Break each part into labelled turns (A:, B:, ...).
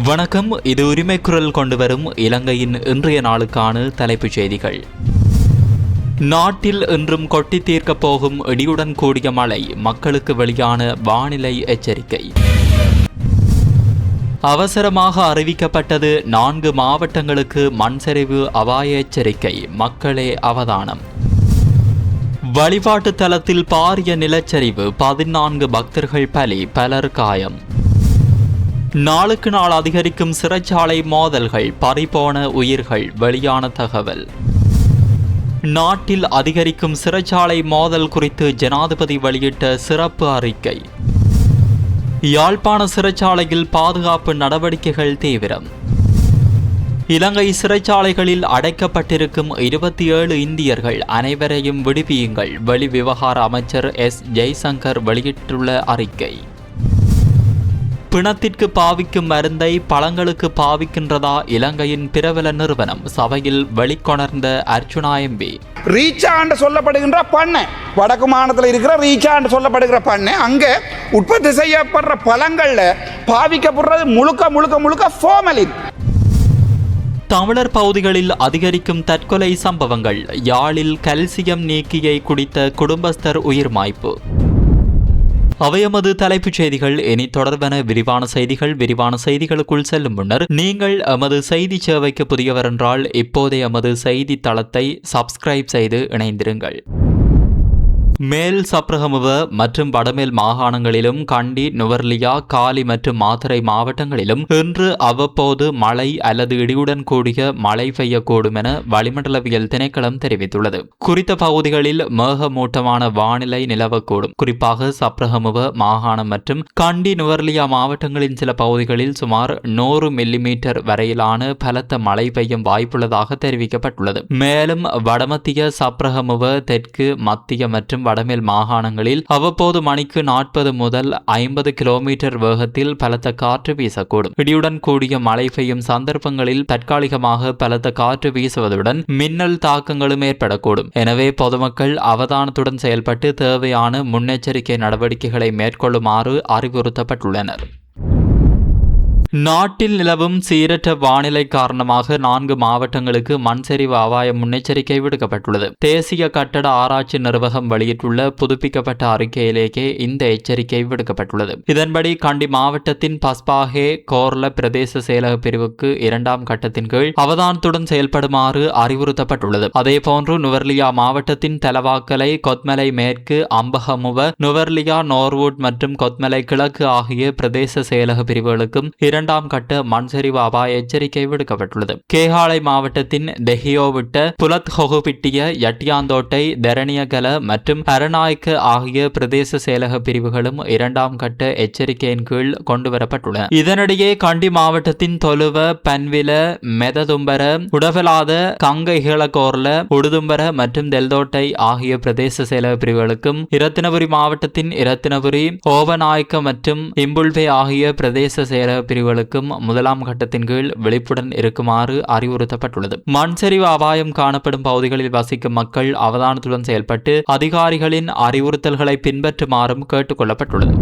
A: வணக்கம். இது உரிமை குரல் கொண்டு வரும் இலங்கையின் இன்றைய நாளுக்கான தலைப்புச் செய்திகள். நாட்டில் இன்றும் கொட்டி தீர்க்கப் போகும் இடியுடன் கூடிய மழை, மக்களுக்கு வெளியான வானிலை எச்சரிக்கை. அவசரமாக அறிவிக்கப்பட்டது 4 மாவட்டங்களுக்கு மண்சரிவு அபாய எச்சரிக்கை, மக்களே அவதானம். வழிபாட்டு தலத்தில் பாரிய நிலச்சரிவு, 14 பக்தர்கள் பலி, பலர் காயம். நாளுக்கு நாள் அதிகரிக்கும் சிறைச்சாலை மோதல்கள், பறிபோன உயிர்கள், வெளியான தகவல். நாட்டில் அதிகரிக்கும் சிறைச்சாலை மோதல் குறித்து ஜனாதிபதி வெளியிட்ட சிறப்பு அறிக்கை. யாழ்ப்பாண சிறைச்சாலையில் பாதுகாப்பு நடவடிக்கைகள் தீவிரம். இலங்கை சிறைச்சாலைகளில் அடைக்கப்பட்டிருக்கும் 27 இந்தியர்கள் அனைவரையும் விடுவியுங்கள், வெளிவிவகார அமைச்சர் ஜெய்சங்கர் வெளியிட்டுள்ள அறிக்கை. பிணத்திற்கு பாவிக்கும் மருந்தை பழங்களுக்கு பாவிக்கின்றதா இலங்கையின் பிரபல நிறுவனம், சபையில் வெளிக்கொணர்ந்த அர்ச்சுனா எம்பி.
B: ரீச்சாண்டு சொல்லப்படுகின்ற பண்ணை, வடக்கு மாநிலத்தில் இருக்கிற ரீச்சாண்டு சொல்லப்படுகிற பண்ணை, அங்கே உற்பத்தி செய்யப்படுற பழங்கள்ல பாவிக்கப்படுறது முழுக்க முழுக்க முழுக்க ஃபார்மலின்.
A: தமிழர் பகுதிகளில் அதிகரிக்கும் தற்கொலை சம்பவங்கள், யாழில் கல்சியம் நீக்கியை குடித்த குடும்பஸ்தர் உயிர் மாய்ப்பு. அவை எமது தலைப்புச் செய்திகள். இனி தொடர்பான விரிவான செய்திகளுக்குள் செல்லும் முன்னர் நீங்கள் எமது செய்தி சேவைக்கு புதியவர் என்றால் இப்போதே எமது செய்தி தளத்தை சப்ஸ்கிரைப் செய்து இணைந்திருங்கள். மேல் சப்ரகமுவ மற்றும் வடமேல் மாகாணங்களிலும் கண்டி, நுவர்லியா, காலி மற்றும் மாத்தறை மாவட்டங்களிலும் இன்று அவ்வப்போது மழை அல்லது இடியுடன் கூடிய மழை பெய்யக்கூடும் என வளிமண்டலவியல் திணைக்களம் தெரிவித்துள்ளது. குறித்த பகுதிகளில் மேகமூட்டமான வானிலை நிலவக்கூடும். குறிப்பாக சப்ரகமுவ மாகாணம் மற்றும் கண்டி, நுவர்லியா மாவட்டங்களின் சில பகுதிகளில் சுமார் 100 மில்லிமீட்டர் வரையிலான பலத்த மழை பெய்யும் வாய்ப்புள்ளதாக தெரிவிக்கப்பட்டுள்ளது. மேலும் வடமத்திய சப்ரகமுவ, தெற்கு, மத்திய மற்றும் வடமேல் மாகாணங்களில் அவ்வப்போது மணிக்கு 40 முதல் 50 கிலோமீட்டர் வேகத்தில் பலத்த காற்று வீசக்கூடும். இடியுடன் கூடிய மழை பெய்யும் சந்தர்ப்பங்களில் தற்காலிகமாக பலத்த காற்று வீசுவதுடன் மின்னல் தாக்கங்களும் ஏற்படக்கூடும். எனவே பொதுமக்கள் அவதானத்துடன் செயல்பட்டு தேவையான முன்னெச்சரிக்கை நடவடிக்கைகளை மேற்கொள்ளுமாறு அறிவுறுத்தப்பட்டுள்ளனர். நாட்டில் நிலவும் சீரற்ற வானிலை காரணமாக 4 மாவட்டங்களுக்கு மண்சரிவு அபாய முன்னெச்சரிக்கை விடுக்கப்பட்டுள்ளது. தேசிய கட்டட ஆராய்ச்சி நிர்வாகம் வெளியிட்டுள்ள புதுப்பிக்கப்பட்ட அறிக்கையிலேயே இந்த எச்சரிக்கை விடுக்கப்பட்டுள்ளது. இதன்படி கண்டி மாவட்டத்தின் பஸ்பாகே கோர்ல பிரதேச செயலக பிரிவுக்கு 2ஆம் கட்டத்தின் கீழ் அவதானத்துடன் செயல்படுமாறு அறிவுறுத்தப்பட்டுள்ளது. அதேபோன்று நுவர்லியா மாவட்டத்தின் தலவாக்கலை, கொத்மலை மேற்கு, அம்பகமுவ, நுவர்லியா, நோர்வுட் மற்றும் கொத்மலை கிழக்கு ஆகிய பிரதேச செயலக பிரிவுகளுக்கும் 2ஆம் கட்ட மண்சரிவு அபாய எச்சரிக்கை விடுக்கப்பட்டுள்ளது. கேகாலை மாவட்டத்தின் தெஹியோவிட்ட, புலத் ஹொகுபிட்டிய, யட்டியாந்தோட்டை, தெரணியகல மற்றும் அரநாயக்க ஆகிய பிரதேச செயலக பிரிவுகளும் 2ஆம் கட்ட எச்சரிக்கையின் கீழ் கொண்டுவரப்பட்டுள்ளன. இதனிடையே கண்டி மாவட்டத்தின் தொலுவ, பன்வில, மெததும்பர, உடவலாத, கங்கைகளகோர்ல, உடுதும்பர மற்றும் தெல்தோட்டை ஆகிய பிரதேச செயலக பிரிவுகளுக்கும், இரத்தினபுரி மாவட்டத்தின் இரத்தினபுரி, ஓவநாயக்க மற்றும் இம்புல்பே ஆகிய பிரதேச செயலக பிரிவுகளுக்கும் 1ஆம் கட்டத்தின் கீழ் விழிப்புடன் இருக்குமாறு அறிவுறுத்தப்பட்டுள்ளது. மண்சரிவு அபாயம் காணப்படும் பகுதிகளில் வசிக்கும் மக்கள் அவதானத்துடன் செயல்பட்டு அதிகாரிகளின் அறிவுறுத்தல்களை பின்பற்றுமாறும் கேட்டுக் கொள்ளப்பட்டுள்ளது.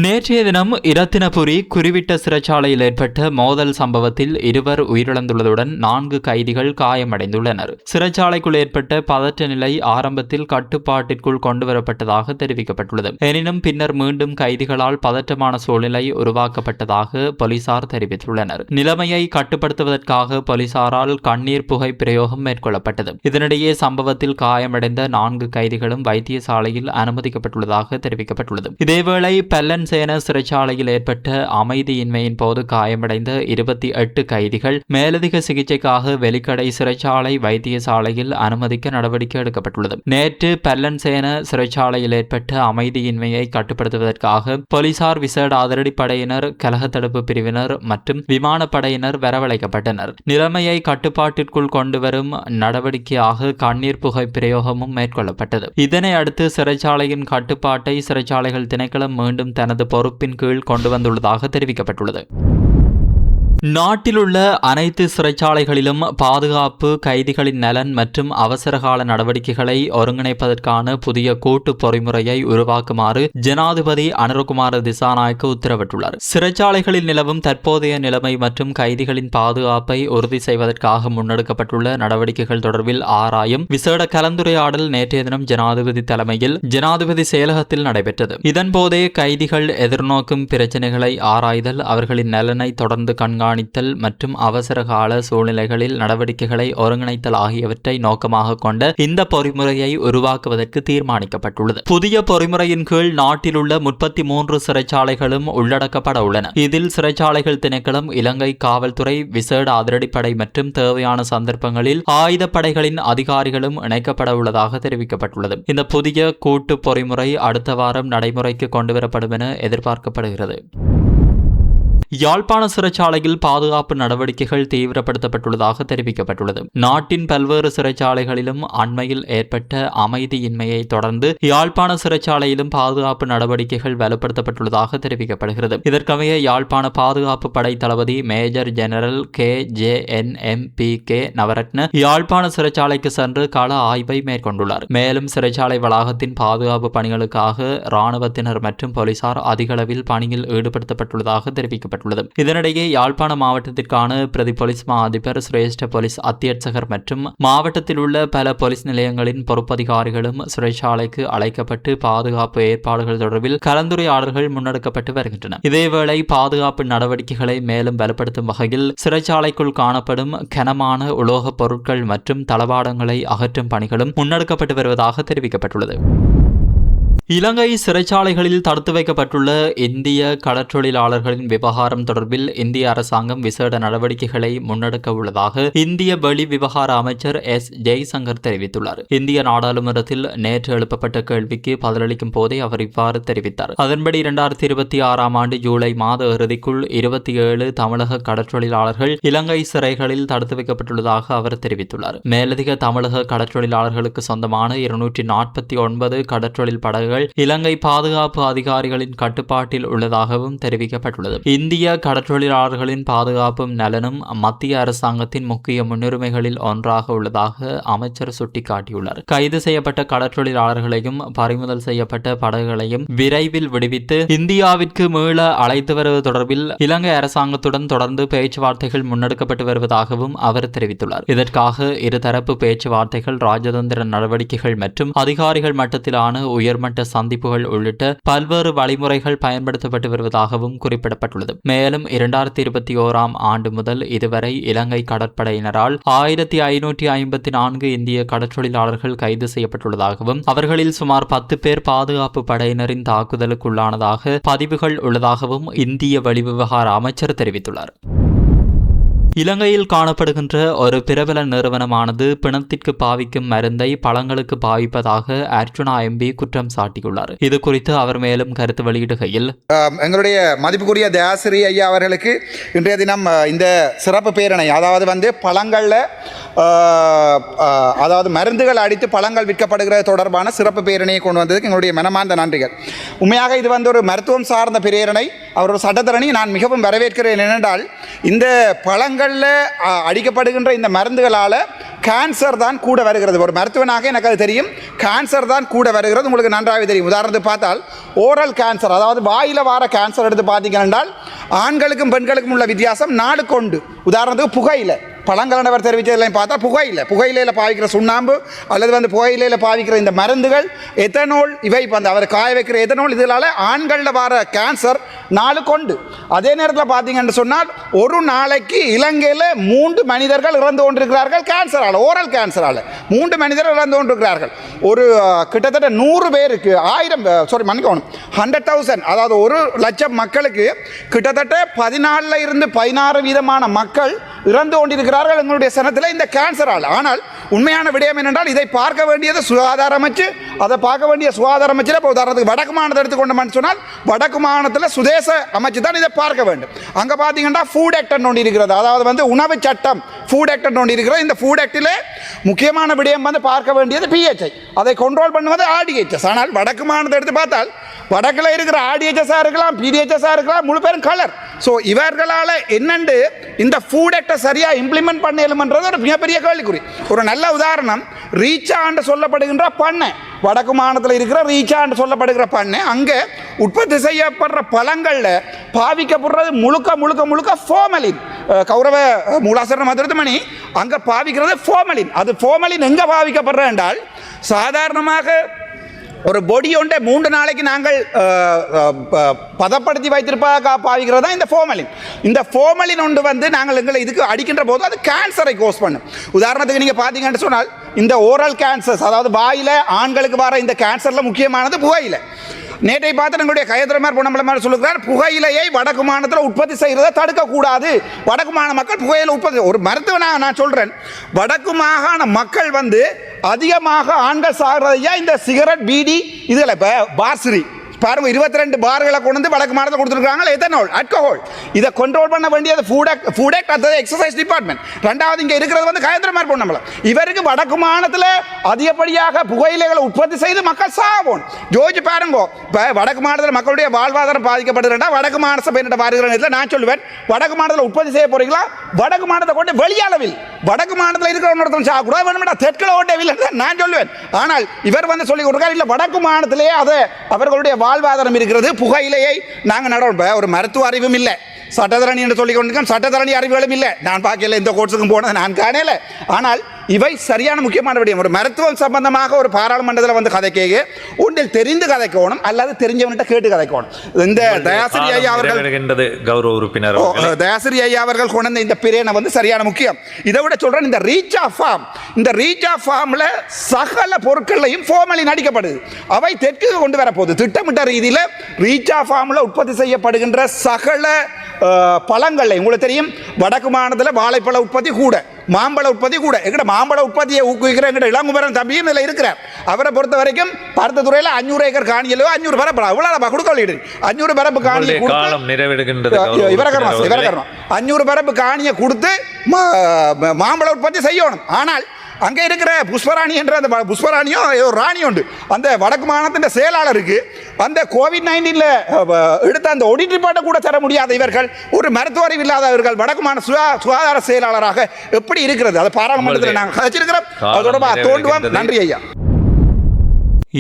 A: நேற்றைய தினம் இரத்தினபுரி குறிவிட்ட சிறைச்சாலையில் ஏற்பட்ட மோதல் சம்பவத்தில் 2 உயிரிழந்துள்ளதுடன் 4 கைதிகள் காயமடைந்துள்ளனர். சிறைச்சாலைக்குள் ஏற்பட்ட பதற்ற நிலை ஆரம்பத்தில் கட்டுப்பாட்டிற்குள் கொண்டுவரப்பட்டதாக தெரிவிக்கப்பட்டுள்ளது. எனினும் பின்னர் மீண்டும் கைதிகளால் பதற்றமான சூழ்நிலை உருவாக்கப்பட்டதாக போலீசார் தெரிவித்துள்ளனர். நிலைமையை கட்டுப்படுத்துவதற்காக போலீசாரால் கண்ணீர் புகை பிரயோகம் மேற்கொள்ளப்பட்டது. இதனிடையே சம்பவத்தில் காயமடைந்த 4 கைதிகளும் வைத்தியசாலையில் அனுமதிக்கப்பட்டுள்ளதாக தெரிவிக்கப்பட்டுள்ளது. இதேவேளை சேன சிறைச்சாலையில் ஏற்பட்ட அமைதியின்மையின் போது காயமடைந்த 28 கைதிகள் மேலதிக சிகிச்சைக்காக வெலிக்கடை சிறைச்சாலை வைத்தியசாலையில் அனுமதிக்க நடவடிக்கை எடுக்கப்பட்டுள்ளது. நேற்று பல்லன்சேன சிறைச்சாலையில் ஏற்பட்ட அமைதியின்மையை கட்டுப்படுத்துவதற்காக போலீசார், விசேட அதிரடிப்படையினர், கலக தடுப்பு பிரிவினர் மற்றும் விமானப்படையினர் வரவழைக்கப்பட்டனர். நிலைமையை கட்டுப்பாட்டிற்குள் கொண்டுவரும் நடவடிக்கையாக கண்ணீர் புகை பிரயோகமும் மேற்கொள்ளப்பட்டது. இதனை அடுத்து சிறைச்சாலையின் கட்டுப்பாட்டை சிறைச்சாலைகள் திணைக்களம் மீண்டும் தனது பொறுப்பின் கீழ் கொண்டு வந்துள்ளதாக தெரிவிக்கப்பட்டுள்ளது. நாட்டிலுள்ள அனைத்து சிறைச்சாலைகளிலும் பாதுகாப்பு, கைதிகளின் நலன் மற்றும் அவசரகால நடவடிக்கைகளை ஒருங்கிணைப்பதற்கான புதிய கூட்டு பொறிமுறையை உருவாக்குமாறு ஜனாதிபதி அனுரகுமார திசாநாயக்க உத்தரவிட்டுள்ளார். சிறைச்சாலைகளில் நிலவும் தற்போதைய நிலைமை மற்றும் கைதிகளின் பாதுகாப்பை உறுதி செய்வதற்காக முன்னெடுக்கப்பட்டுள்ள நடவடிக்கைகள் தொடர்பில் ஆராயும் விசேட கலந்துரையாடல் நேற்றைய தினம் ஜனாதிபதி தலைமையில் ஜனாதிபதி செயலகத்தில் நடைபெற்றது. இதன்போதே கைதிகள் எதிர்நோக்கும் பிரச்சினைகளை ஆராய்தல், அவர்களின் நலனை தொடர்ந்து கண்காணித்தல் மற்றும் அவசர கால சூழ்நிலைகளில் நடவடிக்கைகளை ஒருங்கிணைத்தல் ஆகியவற்றை நோக்கமாக கொண்ட இந்த பொறிமுறையை உருவாக்குவதற்கு தீர்மானிக்கப்பட்டுள்ளது. புதிய பொறிமுறையின் கீழ் நாட்டில் உள்ள 33 சிறைச்சாலைகளும் உள்ளடக்கப்பட உள்ளன. இதில் சிறைச்சாலைகள் திணைக்களம், இலங்கை காவல்துறை, விசேட அதிரடிப்படை மற்றும் தேவையான சந்தர்ப்பங்களில் ஆயுதப்படைகளின் அதிகாரிகளும் இணைக்கப்பட உள்ளதாக தெரிவிக்கப்பட்டுள்ளது. இந்த புதிய கூட்டு பொறிமுறை அடுத்த வாரம் நடைமுறைக்கு கொண்டுவரப்படும் என எதிர்பார்க்கப்படுகிறது. யாழ்ப்பாண சிறைச்சாலையில் பாதுகாப்பு நடவடிக்கைகள் தீவிரப்படுத்தப்பட்டுள்ளதாக தெரிவிக்கப்பட்டுள்ளது. நாட்டின் பல்வேறு சிறைச்சாலைகளிலும் அண்மையில் ஏற்பட்ட அமைதியின்மையை தொடர்ந்து யாழ்ப்பாண சிறைச்சாலையிலும் பாதுகாப்பு நடவடிக்கைகள் வலுப்படுத்தப்பட்டுள்ளதாக தெரிவிக்கப்படுகிறது. இதற்கமைய யாழ்ப்பாண பாதுகாப்பு படை தளபதி மேஜர் ஜெனரல் KJNMPK நவரத்ன யாழ்ப்பாண சிறைச்சாலைக்கு சென்று கள ஆய்வை மேற்கொண்டுள்ளார். மேலும் சிறைச்சாலை வளாகத்தின் பாதுகாப்பு பணிகளுக்காக இராணுவத்தினர் மற்றும் போலீசார் அதிகளவில் பணியில் ஈடுபடுத்தப்பட்டுள்ளதாக தெரிவிக்கப்பட்டுள்ளது. இதனிடையே யாழ்ப்பாண மாவட்டத்திற்கான பிரதி போலீஸ் மா அதிபர், சிரேஷ்ட போலீஸ் அத்தியட்சகர் மற்றும் மாவட்டத்தில் உள்ள பல போலீஸ் நிலையங்களின் பொறுப்பதிகாரிகளும் சிறைச்சாலைக்கு அழைக்கப்பட்டு பாதுகாப்பு ஏற்பாடுகள் தொடர்பில் கலந்துரையாடல்கள் முன்னெடுக்கப்பட்டு வருகின்றன. இதேவேளை பாதுகாப்பு நடவடிக்கைகளை மேலும் பலப்படுத்தும் வகையில் சிறைச்சாலைக்குள் காணப்படும் கனமான உலோகப் பொருட்கள் மற்றும் தளவாடங்களை அகற்றும் பணிகளும் முன்னெடுக்கப்பட்டு வருவதாக தெரிவிக்கப்பட்டுள்ளது. இலங்கை சிறைச்சாலைகளில் தடுத்து வைக்கப்பட்டுள்ள இந்திய கடற்றொழிலாளர்களின் விவகாரம் தொடர்பில் இந்திய அரசாங்கம் விசேட நடவடிக்கைகளை முன்னெடுக்க உள்ளதாக இந்திய வெளி விவகார அமைச்சர் ஜெய்சங்கர் தெரிவித்துள்ளார். இந்திய நாடாளுமன்றத்தில் நேற்று எழுப்பப்பட்ட கேள்விக்கு பதிலளிக்கும் போதே அவர் இவ்வாறு தெரிவித்தார். அதன்படி 2026 ஆண்டு ஜூலை மாத இறுதிக்குள் 27 தமிழக கடற்றொழிலாளர்கள் இலங்கை சிறைகளில் தடுத்து வைக்கப்பட்டுள்ளதாக அவர் தெரிவித்துள்ளார். மேலதிக தமிழக கடற்றொழிலாளர்களுக்கு சொந்தமான 249 கடற்றொழில் படகுகள் இலங்கை பாதுகாப்பு அதிகாரிகளின் கட்டுப்பாட்டில் உள்ளதாகவும் தெரிவிக்கப்பட்டுள்ளது. இந்திய கடற்றொழிலாளர்களின் பாதுகாப்பும் நலனும் மத்திய அரசாங்கத்தின் முக்கிய முன்னுரிமைகளில் ஒன்றாக உள்ளதாக அமைச்சர் சுட்டிக்காட்டியுள்ளார். கைது செய்யப்பட்ட கடற்றொழிலாளர்களையும் பறிமுதல் செய்யப்பட்ட படகுகளையும் விரைவில் விடுவித்து இந்தியாவிற்கு மீள அழைத்து வருவது தொடர்பில் இலங்கை அரசாங்கத்துடன் தொடர்ந்து பேச்சுவார்த்தைகள் முன்னெடுக்கப்பட்டு வருவதாகவும் அவர் தெரிவித்துள்ளார். இதற்காக இருதரப்பு பேச்சுவார்த்தைகள், ராஜதந்திர நடவடிக்கைகள் மற்றும் அதிகாரிகள் மட்டத்திலான உயர்மட்ட சந்திப்புகள் உள்ளிட்ட பல்வேறு வழிமுறைகள் பயன்படுத்தப்பட்டு வருவதாகவும் குறிப்பிடப்பட்டுள்ளது. மேலும் 2021 ஆண்டு முதல் இதுவரை இலங்கை கடற்படையினரால் 1554 இந்திய கடற்றொழிலாளர்கள் கைது செய்யப்பட்டுள்ளதாகவும் அவர்களில் சுமார் 10 பேர் பாதுகாப்பு படையினரின் தாக்குதலுக்குள்ளானதாக பதிவுகள் உள்ளதாகவும் இந்திய வெளிவிவகார அமைச்சர் தெரிவித்துள்ளார். இலங்கையில் காணப்படுகின்ற ஒரு பிரபல நிறுவனமானது பிணத்திற்கு பாவிக்கும் மருந்தை பழங்களுக்கு பாவிப்பதாக அர்ச்சுனா MP குற்றம் சாட்டியுள்ளார். இது குறித்து அவர் மேலும் கருத்து வெளியிடுகையில்,
B: எங்களுடைய மதிப்புக்குரிய தயாசிரி ஐயா அவர்களுக்கு இன்றைய தினம் இந்த சிறப்பு பேரணை, அதாவது பழங்களில் அதாவது மருந்துகள் அடித்து பழங்கள் விற்கப்படுகிறது தொடர்பான சிறப்பு பேரணியை கொண்டு வந்ததுக்கு எங்களுடைய மனமார்ந்த நன்றிகள். உண்மையாக இது ஒரு மருத்துவம் சார்ந்த பேரணை, அவர் ஒரு சட்டத்தரணி. நான் மிகவும் வரவேற்கிறேன். ஏனென்றால் இந்த பழங்களில் அடிக்கப்படுகின்ற இந்த மருந்துகளால் கேன்சர் தான் கூட வருகிறது. ஒரு மருத்துவனாக எனக்கு அது தெரியும். கேன்சர் தான் கூட வருகிறது, உங்களுக்கு நன்றாகவே தெரியும். உதாரணத்துக்கு பார்த்தால் ஓரல் கேன்சர், அதாவது வாயில் வார கேன்சர் எடுத்து பார்த்தீங்கன்னா ஆண்களுக்கும் பெண்களுக்கும் உள்ள வித்தியாசம் நாளுக்கு உண்டு. உதாரணத்துக்கு புகையிலை, பழங்களவர் தெரிவித்ததெல்லாம் பார்த்தா புகையிலையில் பாவிக்கிற சுண்ணாம்பு அல்லது புகையிலையில் பாவிக்கிற இந்த மருந்துகள், எத்தனால், இவை அவர் காய வைக்கிற எத்தனால், இதனால் ஆண்களில் வர கேன்சர் நாளுக்கு உண்டு. அதே நேரத்தில் பார்த்தீங்கன்னு சொன்னால் ஒரு நாளைக்கு இலங்கையில் 3 மனிதர்கள் இறந்து கொண்டிருக்கிறார்கள் கேன்சரால், ஓரல் கேன்சரால் 3 மனிதர்கள் இறந்து கொண்டிருக்கிறார்கள். ஒரு கிட்டத்தட்ட 100 பேருக்கு 100,000 அதாவது 1,00,000 மக்களுக்கு கிட்டத்தட்ட 14 இருந்து 16 வீதமான மக்கள் இறந்து கொண்டிருக்கிறார்கள் எங்களுடைய சனத்தில் இந்த கேன்சரால். ஆனால் உண்மையான விடயம் என்னென்றால் இதை பார்க்க வேண்டியது சுகாதார அமைச்சு, அதை பார்க்க வேண்டிய சுகாதார அமைச்சில் இப்போ உதாரணத்துக்கு வடக்கு மாநிலத்தை எடுத்துக்கொண்டோம்னு சொன்னால் வடக்கு மாநிலத்தில் சுதேச அமைச்சு தான் இதை பார்க்க வேண்டும். அங்கே பார்த்தீங்கன்னா ஃபுட் ஆக்ட் ஒன்று இருக்கிறது, அதாவது உணவு சட்டம் ஃபுட் ஆக்ட் ஒன்று இருக்கிறது. இந்த ஃபுட் ஆக்டில் முக்கியமான விடயம் பார்க்க வேண்டியது PHI, அதை கண்ட்ரோல் பண்ணுவது RDHS. ஆனால் வடக்கு மாநிலத்தை எடுத்து பார்த்தால் வடக்கில் இருக்கிற ஆர்டிஹெச்எஸ்ஸாக இருக்கலாம், பிடிஹெச்எஸ்ஸாக இருக்கலாம், முழு பேரும் கலர். ஸோ இவர்களால் என்னண்டு இந்த ஃபுட் ஆக்டை சரியாக இம்ப்ளிமெண்ட் பண்ணலுமன்றது ஒரு மிகப்பெரிய கேள்விக்குறி. ஒரு நல்ல உதாரணம், ரீச்சான்னு சொல்லப்படுகின்ற பண்ணை, வடக்கு மாநிலத்தில் இருக்கிற ரீச்சான்னு சொல்லப்படுகிற பண்ணை, அங்கே உற்பத்தி செய்யப்படுற பழங்களில் பாவிக்கப்படுறது முழுக்க முழுக்க முழுக்க ஃபோர்மலின். கௌரவ மூலாசரண மதுரமணி அங்கே பாவிக்கிறது ஃபோர்மலின். அது ஃபோர்மலின் எங்கே பாவிக்கப்படுற என்றால், சாதாரணமாக ஒரு பொடி ஒன்றை 3 நாளைக்கு நாங்கள் பதப்படுத்தி வைத்திருப்பதாக பாவிக்கிறது தான் இந்த ஃபோர்மலின். இந்த ஃபோர்மலின் ஒன்று வந்து நாங்கள் எங்களை இதுக்கு அடிக்கின்ற போது அது கேன்சரை கோஸ் பண்ணும். உதாரணத்துக்கு நீங்கள் பார்த்தீங்கன்னு சொன்னால் இந்த ஓரல் கேன்சர்ஸ், அதாவது வாயில் ஆண்களுக்கு வர இந்த கேன்சரில் முக்கியமானது புகையிலை. நேற்றை பார்த்து எங்களுடைய கையத்திரமார் பொன்னம்பலமார் சொல்லுகிறார், புகையிலையை வடக்கு மாநிலத்தில் உற்பத்தி செய்கிறத தடுக்கக்கூடாது. வடக்கு மாகாண மக்கள் புகையிலை உற்பத்தி, ஒரு மருத்துவனாக நான் சொல்கிறேன், வடக்கு மாகாண மக்கள் வந்து அதிகமாக ஆண்கள் சாகிறதையா இந்த சிகரெட், பீடி, இதில் இப்போ பார்சரி பாருங்க, 22 பார்களை கொண்டு வந்து வடக்கு மாநிலத்தில் கொடுத்துருக்காங்க. எத்தனால், அல்கஹால், இதை கண்ட்ரோல் பண்ண வேண்டியது ஃபுட் ஆக்ட், அது எக்ஸசைஸ் டிபார்ட்மெண்ட். ரெண்டாவது இங்கே இருக்கிறது வந்து கயந்திரமார் பொன்னம்பலம். இவருக்கு வடக்கு மாநிலத்தில் அதிகப்படியாக புகையிலைகளை உற்பத்தி செய்து மக்கள் சாவோம். ஜோதிச்சு பாருங்க, இப்போ வடக்கு மாநிலத்தில் மக்களுடைய வாழ்வாதாரம் பாதிக்கப்படுகிறா, வடக்கு மாநில சபை பாருகிற நான் சொல்லுவேன், வடக்கு மாநிலத்தில் உற்பத்தி செய்ய போறீங்களா, வடக்கு மாநிலத்தை கொண்டு வெளியளவில் வடக்கு மாநிலத்தில் இருக்கிற சாப்பிட வேணும்டா, தெற்கில் ஓட்டவில்லை நான் சொல்லுவேன். ஆனால் இவர் வந்து சொல்லி கொடுக்காரு, இல்லை வடக்கு மாநிலத்திலேயே அதை அவர்களுடைய வாழ்வாதாரம் இருக்கிறது, புகையிலையை நாங்கள் நடப்போம். ஒரு மருத்துவ அறிவும் இல்லை, சட்டத்தரணி என்று சொல்லிக் கொண்டிருக்கோம், சட்டத்தரணி அறிவுகளும் இல்லை. நான் பார்க்கல, இந்த கோர்ஸுக்கும் போனது நான் காணல. ஆனால் இவை சரியான முக்கியமான விடயம். ஒரு மருத்துவம் சம்பந்தமாக ஒரு பாராளுமன்றத்தில் வந்து கதைக்க ஒன்றில் தெரிந்து கதைக்கணும், அல்லது தெரிஞ்சவன்கிட்ட கேட்டு கதைக்கணும். இந்த தயாசிரி ஐயா அவர்கள்,
C: கௌரவ உறுப்பினர்
B: தயாசிரி ஐயா அவர்கள் கொண்ட இந்த பிரேனை வந்து சரியான முக்கியம். இதை விட சொல்றேன், இந்த ரீச் ஆஃப் ஃபார்ம், இந்த ரீச் ஆஃப் ஃபார்ம்ல சகல பொருட்களையும் ஃபோர்மலின் அடிக்கப்படுது. அவை தெற்கு கொண்டு வரப்போகுது. திட்டமிட்ட ரீதியில் ரீச் ஆஃப் ஃபார்ம்ல உற்பத்தி செய்யப்படுகின்ற சகல பழங்களை, உங்களுக்கு தெரியும் வடக்கு மாநிலத்தில் வாழைப்பழ உற்பத்தி கூட, மாம்பழ உற்பத்தி கூட. எங்கட மாம்பழ உற்பத்தியை ஊக்குவிக்கிற எங்கட இளங்குமரன் தம்பியும் இதில் இருக்கிறார். அவரை பொறுத்த வரைக்கும் பருத்த துறையில் 500 ஏக்கர் காணியிலோ 500 பரப்பு அவ்வளோ கொடுக்க 500 பரப்பு காணியை
C: நிறைவேறுகின்றது.
B: 500 பரப்பு காணியை கொடுத்து மாம்பழ உற்பத்தி செய்யணும். ஆனால் அங்கே இருக்கிற புஷ்பராணி என்ற அந்த புஷ்பராணியும் ஒரு ராணி உண்டு, அந்த வடக்கு மாநிலத்தின் செயலாளருக்கு அந்த COVID-19 எடுத்த அந்த ஒடிட் ரிப்போர்ட்டை கூட தர முடியாத இவர்கள், ஒரு மருத்துவ அறிவு இல்லாதவர்கள் வடக்கு மாநில சுகாதார செயலாளராக எப்படி இருக்கிறது? அதை பாராளுமன்றத்தில் நாங்கள் கதைச்சிருக்கிறோம். அதோட தோண்டுவோம். நன்றி ஐயா.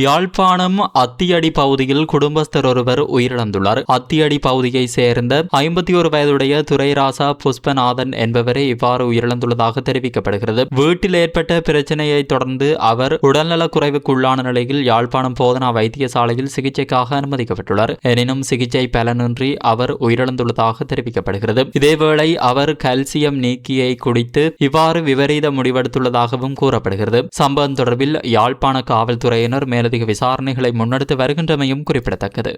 A: யாழ்ப்பாணம் அத்தியடி பகுதியில் குடும்பஸ்தர் ஒருவர் உயிரிழந்துள்ளார். அத்தியடி பகுதியை சேர்ந்த 51 வயதுடைய துரைராசா புஷ்பநாதன் என்பவரை இவ்வாறு உயிரிழந்துள்ளதாக தெரிவிக்கப்படுகிறது. வீட்டில் ஏற்பட்ட பிரச்சனையை தொடர்ந்து அவர் உடல்நலக்குறைவுக்குள்ளான நிலையில் யாழ்ப்பாணம் போதனா வைத்தியசாலையில் சிகிச்சைக்காக அனுமதிக்கப்பட்டுள்ளார். எனினும் சிகிச்சை பலனின்றி அவர் உயிரிழந்துள்ளதாக தெரிவிக்கப்படுகிறது. இதேவேளை அவர் கல்சியம் நீக்கியை குடித்து இவ்வாறு விபரீத முடிவெடுத்துள்ளதாகவும் கூறப்படுகிறது. சம்பவம் தொடர்பில் யாழ்ப்பாண காவல்துறையினர் மேலதிக விசாரணைகளை முன்னெடுத்து வருகின்றமையும் குறிப்பிடத்தக்கது.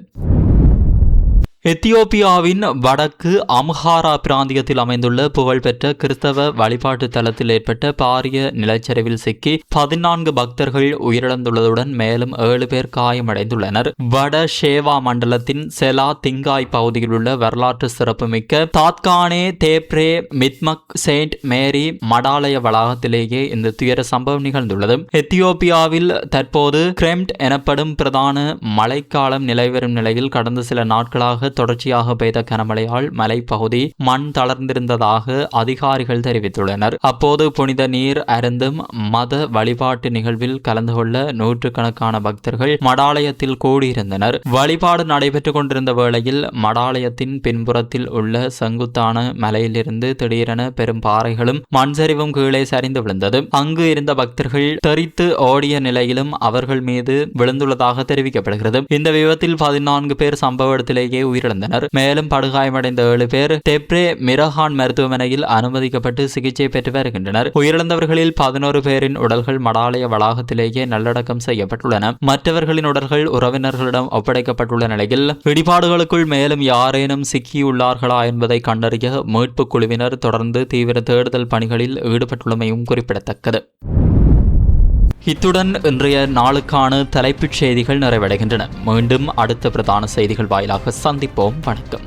A: எத்தியோப்பியாவின் வடக்கு அம்ஹாரா பிராந்தியத்தில் அமைந்துள்ள புகழ்பெற்ற கிறிஸ்தவ வழிபாட்டு தலத்தில் ஏற்பட்ட பாரிய நிலச்சரிவில் சிக்கி 14 பக்தர்கள் உயிரிழந்துள்ளதுடன் மேலும் 7 பேர் காயமடைந்துள்ளனர். வட ஷேவா மண்டலத்தின் செலா திங்காய் பகுதியில் உள்ள வரலாற்று சிறப்புமிக்க தாத்கானே தேப்ரே மித்மக் செயின்ட் மேரி மடாலய வளாகத்திலேயே இந்த துயர சம்பவம் நிகழ்ந்துள்ளது. எத்தியோப்பியாவில் தற்போது கிரெம்ட் எனப்படும் பிரதான மழைக்காலம் நிலைவரும் நிலையில் கடந்த சில நாட்களாக தொடர்ச்சியாக பெய்த கனமழையால் மலைப்பகுதி மண் தளர்ந்திருந்ததாக அதிகாரிகள் தெரிவித்துள்ளனர். அப்போது புனித நீர் அருந்தும் மத வழிபாட்டு நிகழ்வில் கலந்து கொள்ள நூற்றுக்கணக்கான பக்தர்கள் மடாலயத்தில் கூடியிருந்தனர். வழிபாடு நடைபெற்றுக் கொண்டிருந்த வேளையில் மடாலயத்தின் பின்புறத்தில் உள்ள செங்குத்தான மலையிலிருந்து திடீரென பெரும் பாறைகளும் மண் சரிவும் கீழே சரிந்து விழுந்தது. அங்கு இருந்த பக்தர்கள் தெரித்து ஓடிய நிலையிலும் அவர்கள் மீது விழுந்துள்ளதாக தெரிவிக்கப்படுகிறது. இந்த விபத்தில் 14 பேர் சம்பவ இடத்திலேயே உயிரிழந்தனர். மேலும் படுகாயமடைந்த 7 பேர் தெப்ரே மிரஹான் மருத்துவமனையில் அனுமதிக்கப்பட்டு சிகிச்சை பெற்று வருகின்றனர். உயிரிழந்தவர்களில் 11 பேரின் உடல்கள் மடாலய வளாகத்திலேயே நல்லடக்கம் செய்யப்பட்டுள்ளன. மற்றவர்களின் உடல்கள் உறவினர்களிடம் ஒப்படைக்கப்பட்டுள்ள நிலையில் இடிபாடுகளுக்குள் மேலும் யாரேனும் சிக்கியுள்ளார்களா என்பதை கண்டறிய மீட்புக் குழுவினர் தொடர்ந்து தீவிர தேடுதல் பணிகளில் ஈடுபட்டுள்ளமையும் குறிப்பிடத்தக்கது. இத்துடன் இன்றைய நாளுக்கான தலைப்புச் செய்திகள் நிறைவடைகின்றன. மீண்டும் அடுத்த பிரதான செய்திகள் வாயிலாக சந்திப்போம். வணக்கம்.